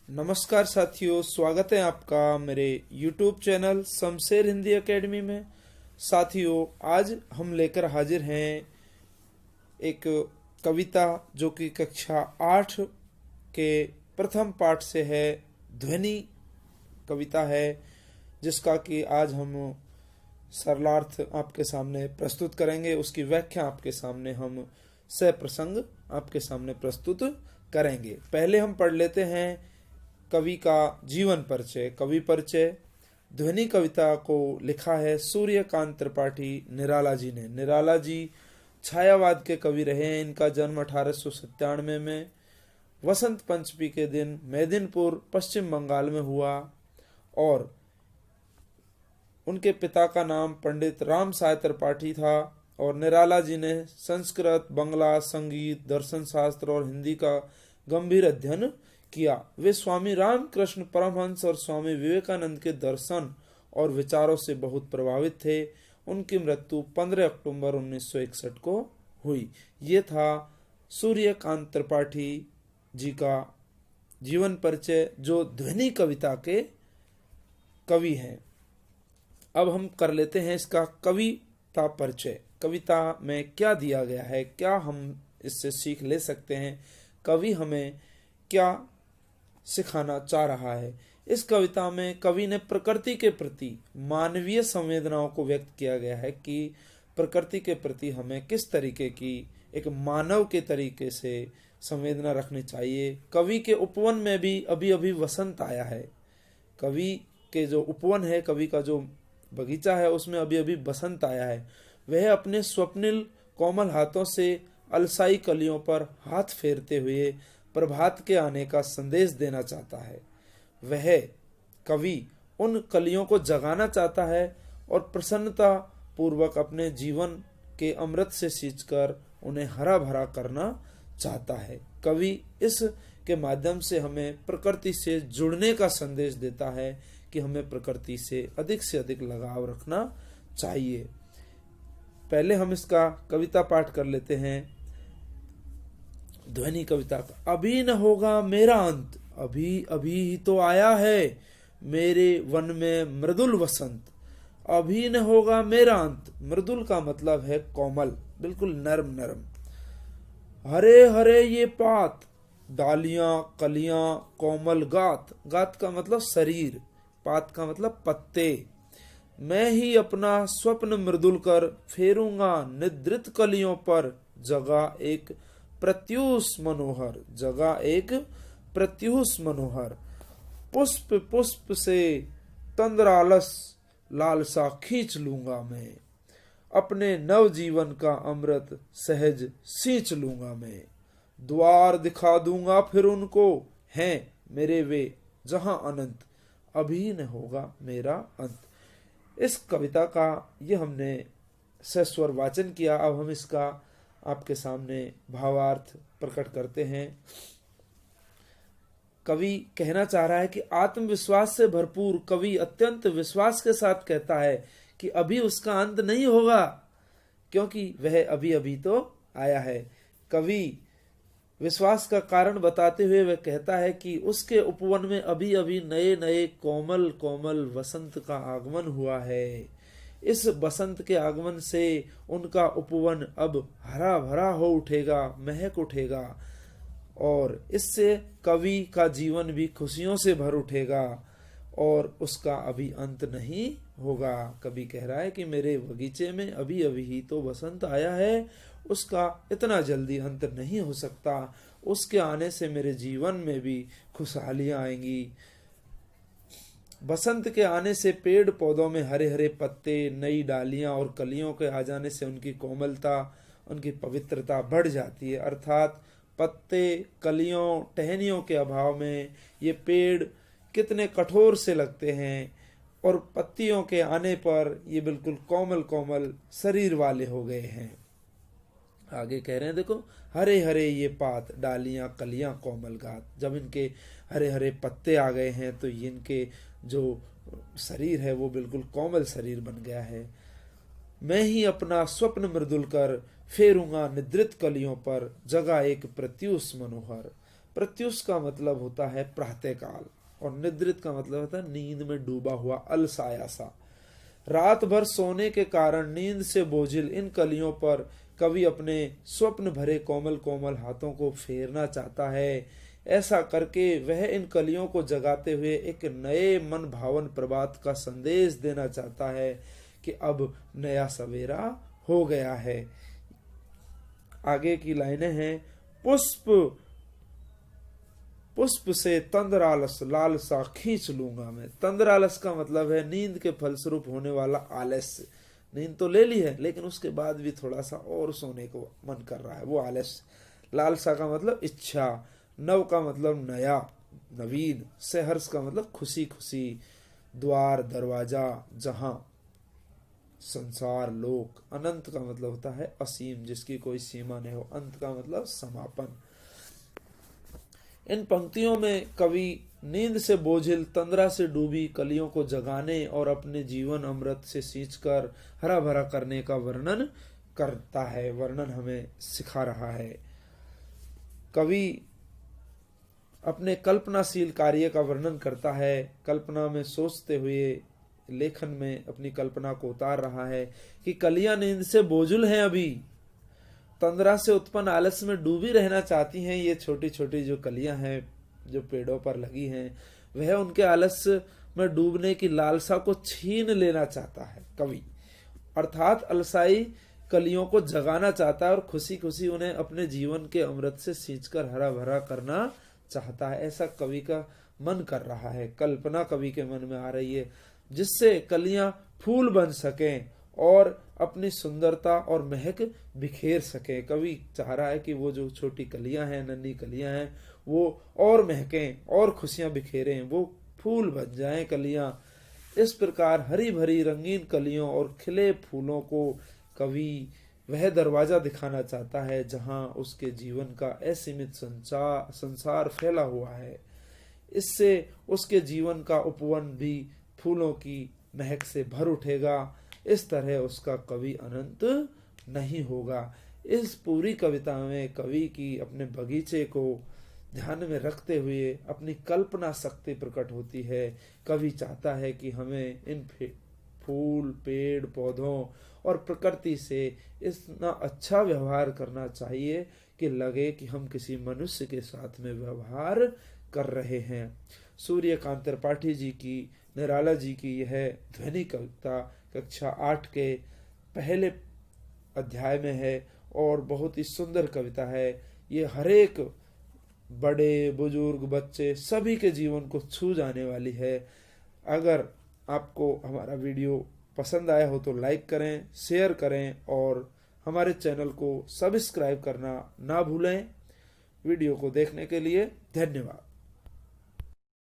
नमस्कार साथियों, स्वागत है आपका मेरे YouTube channel Shamsher Hindi academy में। साथियों, आज हम लेकर हाजिर हैं एक कविता जो कि कक्षा 8 के प्रथम पाठ से है। ध्वनि कविता है जिसका कि आज हम सरलार्थ आपके सामने प्रस्तुत करेंगे। उसकी व्याख्या आपके सामने हम सप्रसंग आपके सामने प्रस्तुत करेंगे। पहले हम पढ़ लेते हैं कवि का जीवन परिचय। कवि परिचय। ध्वनि कविता को लिखा है सूर्यकांत त्रिपाठी निराला जी ने। निराला जी छायावाद के कवि रहे हैं। इनका जन्म 1897 में वसंत पंचमी के दिन मेदिनीपुर पश्चिम बंगाल में हुआ और उनके पिता का नाम पंडित राम साय त्रिपाठी था और निराला जी ने संस्कृत, बांग्ला, संगीत, दर्शन शास्त्र और हिंदी का गंभीर अध्ययन किया। वे स्वामी रामकृष्ण परमहंस और स्वामी विवेकानंद के दर्शन और विचारों से बहुत प्रभावित थे। उनकी मृत्यु 15 अक्टूबर 1961 को हुई। ये था सूर्यकांत त्रिपाठी जी का जीवन परिचय जो ध्वनि कविता के कवि हैं। अब हम कर लेते हैं इसका कविता परिचय। कविता में क्या दिया गया है, क्या हम इससे सीख ले सकते हैं, कवि हमें क्या सिखाना चाह रहा है। इस कविता में कवि ने प्रकृति के प्रति मानवीय संवेदनाओं को व्यक्त किया गया है कि प्रकृति के प्रति हमें किस तरीके की एक मानव के तरीके से संवेदना रखनी चाहिए। कवि के उपवन में भी अभी अभी वसंत आया है। कवि के जो उपवन है, कवि का जो बगीचा है, उसमें अभी अभी बसंत आया है। वह अपने स्वप्निल कोमल हाथों से अलसाई कलियों पर हाथ फेरते हुए प्रभात के आने का संदेश देना चाहता है। वह कवि उन कलियों को जगाना चाहता है और प्रसन्नता पूर्वक अपने जीवन के अमृत से सींचकर उन्हें हरा भरा करना चाहता है। कवि इस के माध्यम से हमें प्रकृति से जुड़ने का संदेश देता है कि हमें प्रकृति से अधिक लगाव रखना चाहिए। पहले हम इसका कविता पाठ कर लेते हैं। ध्वनि कविता का। अभी न होगा मेरा अंत, अभी अभी ही तो आया है मेरे वन में मृदुल वसंत। अभी न होगा मेरा अंत। मृदुल का मतलब है कोमल, बिल्कुल नरम नरम। हरे हरे ये पात, डालियां कलियां कोमल गात। गात का मतलब शरीर, पात का मतलब पत्ते। मैं ही अपना स्वप्न मृदुल कर फेरूंगा निद्रित कलियों पर जगह एक प्रत्यूष मनोहर। जगह एक प्रत्यूष मनोहर। पुष्प पुष्प से तंद्रालस लालसा खींच लूंगा मैं। अपने नव जीवन का अमृत सहज सींच लूंगा मैं। द्वार दिखा दूंगा फिर उनको, हैं मेरे वे जहां अनंत। अभी न होगा मेरा अंत। इस कविता का ये हमने सस्वर वाचन किया। अब हम इसका आपके सामने भावार्थ प्रकट करते हैं। कवि कहना चाह रहा है कि आत्मविश्वास से भरपूर कवि अत्यंत विश्वास के साथ कहता है कि अभी उसका अंत नहीं होगा, क्योंकि वह अभी अभी तो आया है। कवि विश्वास का कारण बताते हुए वह कहता है कि उसके उपवन में अभी अभी नए नए कोमल कोमल वसंत का आगमन हुआ है। इस बसंत के आगमन से उनका उपवन अब हरा भरा हो उठेगा, महक उठेगा और इससे कवि का जीवन भी खुशियों से भर उठेगा और उसका अभी अंत नहीं होगा। कवि कह रहा है कि मेरे बगीचे में अभी अभी ही तो बसंत आया है, उसका इतना जल्दी अंत नहीं हो सकता। उसके आने से मेरे जीवन में भी खुशहालियां आएंगी। बसंत के आने से पेड़ पौधों में हरे हरे पत्ते, नई डालियां और कलियों के आ जाने से उनकी कोमलता, उनकी पवित्रता बढ़ जाती है। अर्थात पत्ते, कलियों, टहनियों के अभाव में ये पेड़ कितने कठोर से लगते हैं और पत्तियों के आने पर ये बिल्कुल कोमल कोमल शरीर वाले हो गए हैं। आगे कह रहे हैं, देखो, हरे हरे ये पात, डालियां कलियां कोमल गात। जब इनके हरे हरे पत्ते आ गए हैं तो इनके जो शरीर है वो बिल्कुल कोमल शरीर बन गया है। मैं ही अपना स्वप्न मृदुल कर फेरूंगा निद्रित कलियों पर जगह एक प्रत्यूष मनोहर। प्रत्युष का मतलब होता है प्रातःकाल, और निद्रित का मतलब होता है नींद में डूबा हुआ, अलसाया सा। रात भर सोने के कारण नींद से बोझिल इन कलियों पर कवि अपने स्वप्न भरे कोमल कोमल हाथों को फेरना चाहता है। ऐसा करके वह इन कलियों को जगाते हुए एक नए मन भावन प्रभात का संदेश देना चाहता है कि अब नया सवेरा हो गया है। आगे की लाइनें हैं, पुष्प पुष्प से तंद्रालस लालसा खींच लूंगा मैं। तंद्रालस का मतलब है नींद के फलस्वरूप होने वाला आलस्य। नींद तो ले ली है लेकिन उसके बाद भी थोड़ा सा और सोने को मन कर रहा है, वो आलस्य। लालसा का मतलब इच्छा। नव का मतलब नया, नवीन। सहर्ष का मतलब खुशी खुशी। द्वार दरवाजा, जहां, संसार लोक। अनंत का मतलब होता है असीम, जिसकी कोई सीमा नहीं हो। अंत का मतलब समापन। इन पंक्तियों में कवि नींद से बोझिल तंद्रा से डूबी कलियों को जगाने और अपने जीवन अमृत से सींचकर हरा भरा करने का वर्णन करता है, वर्णन हमें सिखा रहा है। कवि अपने कल्पनाशील कार्य का वर्णन करता है, कल्पना में सोचते हुए लेखन में अपनी कल्पना को उतार रहा है कि कलियां नींद से बोझिल हैं, अभी तंद्रा से उत्पन्न आलस्य में डूबी रहना चाहती हैं। ये छोटी छोटी जो कलियां हैं जो पेड़ों पर लगी हैं, वह उनके आलस्य में डूबने की लालसा को छीन लेना चाहता है कवि, अर्थात अलसाई कलियों को जगाना चाहता है और खुशी खुशी उन्हें अपने जीवन के अमृत से सींचकर हरा भरा करना चाहता है। ऐसा कवि का मन कर रहा है, कल्पना कवि के मन में आ रही है, जिससे कलियां फूल बन सकें और अपनी सुंदरता और महक बिखेर सके। कवि चाह रहा है कि वो जो छोटी कलियां हैं, नन्ही कलियां हैं, वो और महकें और खुशियां बिखेरें, वो फूल बन जाएं कलियां। इस प्रकार हरी भरी रंगीन कलियों और खिले फूलों को कवि वह दरवाजा दिखाना चाहता है जहां उसके जीवन का असीमित संसार फैला हुआ है। इससे उसके जीवन का उपवन भी फूलों की महक से भर उठेगा। इस तरह उसका कवि अनंत नहीं होगा। इस पूरी कविता में कवि की अपने बगीचे को ध्यान में रखते हुए अपनी कल्पना शक्ति प्रकट होती है। कवि चाहता है कि हमें इन फूल, पेड़, पौधों और प्रकृति से इतना अच्छा व्यवहार करना चाहिए कि लगे कि हम किसी मनुष्य के साथ में व्यवहार कर रहे हैं। सूर्यकांत त्रिपाठी जी की, निराला जी की यह ध्वनि कविता कक्षा 8 के पहले अध्याय में है और बहुत ही सुंदर कविता है। ये हरेक बड़े बुजुर्ग बच्चे सभी के जीवन को छू जाने वाली है। अगर आपको हमारा वीडियो पसंद आया हो तो लाइक करें, शेयर करें और हमारे चैनल को सब्सक्राइब करना ना भूलें। वीडियो को देखने के लिए धन्यवाद।